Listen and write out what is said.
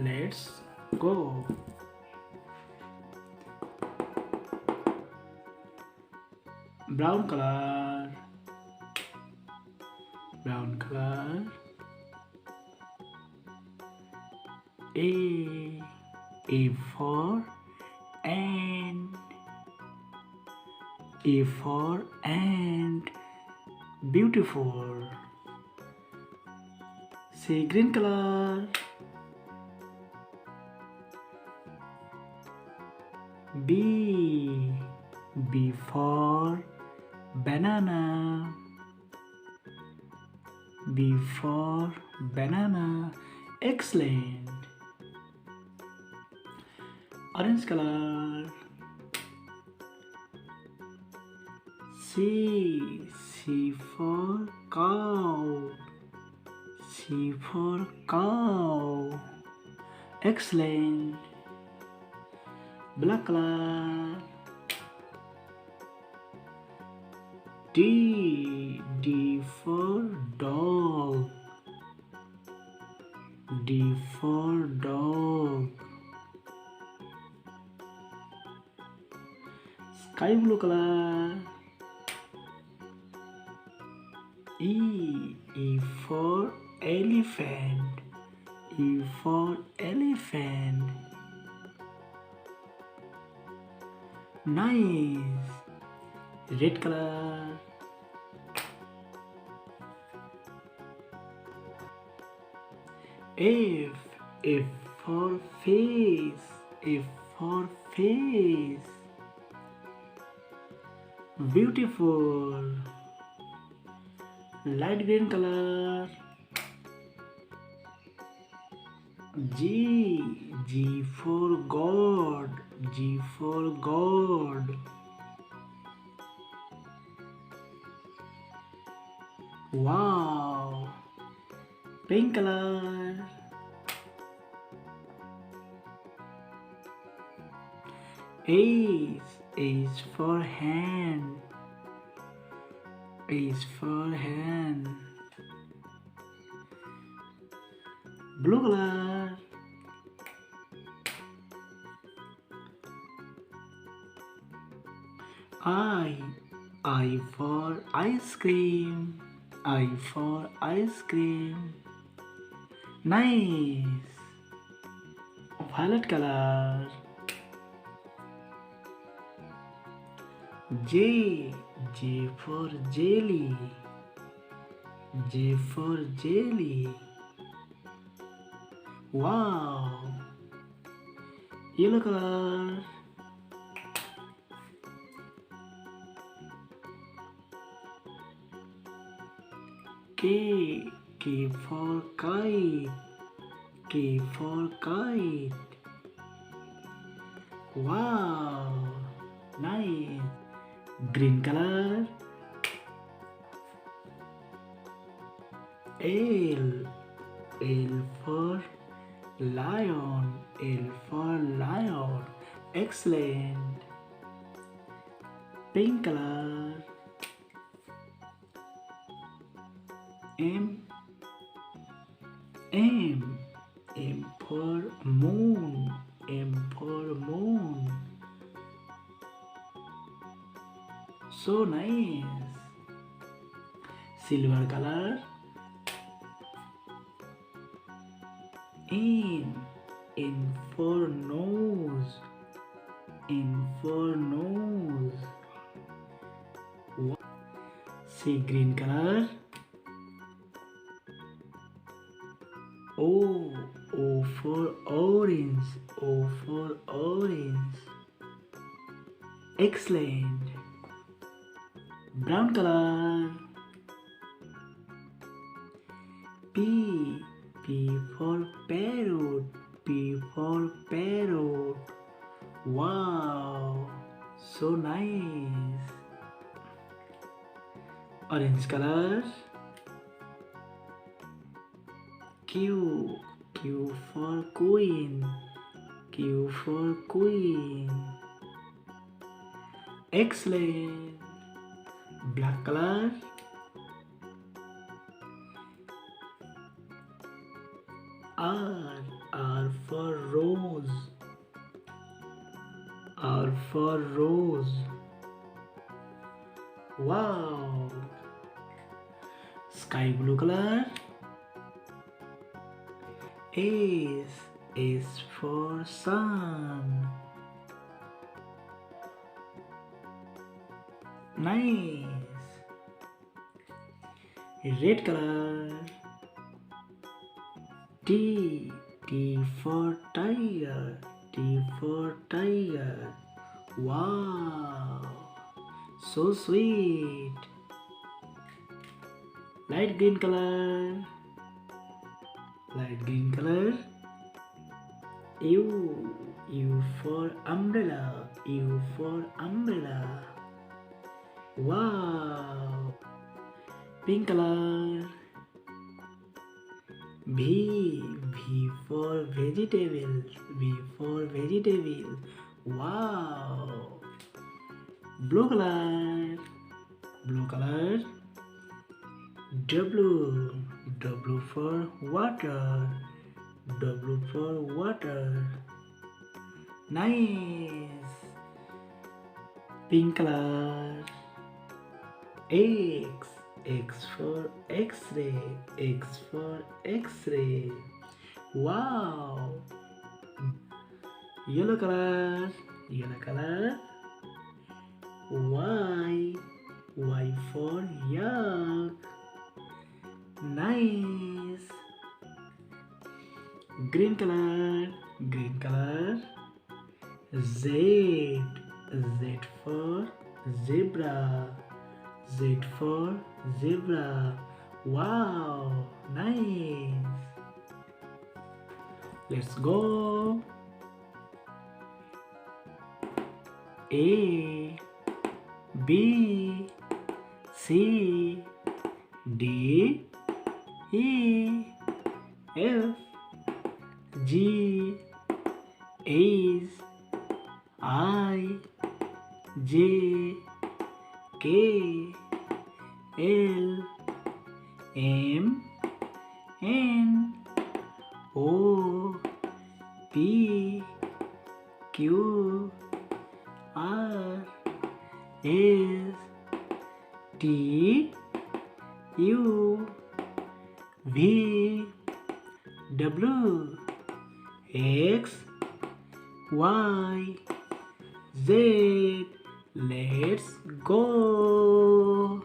Let's go. Brown color. Brown color. A. A for ant. A for ant. Beautiful. Say green color. B. B for banana. B for banana. Excellent. Orange color. C. C for cow. C for cow. Excellent. Black color. D. D for dog. D for dog. Sky blue color. E. E for elephant. E for elephant. Nice. Red color. F. F for face. F for face. Beautiful. Light green color. G. G for God. G for God. Wow. Pink color. H. H for hand. H for hand. Blue color. I. I for ice cream. I for ice cream. Nice. Violet color. J. J for jelly. J for jelly. Wow. Yellow color. K. K for kite. K for kite. Wow. Nice. Green color. L. L for lion. L for lion. Excellent. Pink color. M. M. M for moon. M for moon. So nice. Silver color. N. N for nose. N for nose. See green color. O. O for orange. O for orange. Excellent. Brown color. P. P for parrot. P for parrot. Wow. So nice. Orange color. Q. Q for queen. Q for queen. Excellent. Black color. R. R for rose. R for rose. Wow. Sky blue color. S for sun. Nice. Red color. T for tiger. T for tiger. Wow. So sweet. Light green color. Light green color. U for umbrella. U for umbrella. Wow. Pink color. V for vegetable. V for vegetable. Wow. Blue color. Blue color. W for water. W for water. Nice. Pink color. X for X-ray. X for X-ray. Wow. Yellow color. Yellow color. Y for yak. Nice. Green color. Green color. Z for zebra. Z for zebra. Wow, nice. Let's go. A, B, C, D, E, F, G, H, I, J, K, L, M, N, O, P, Q, R, S, T, U, V, W, X, Y, Z. Let's go.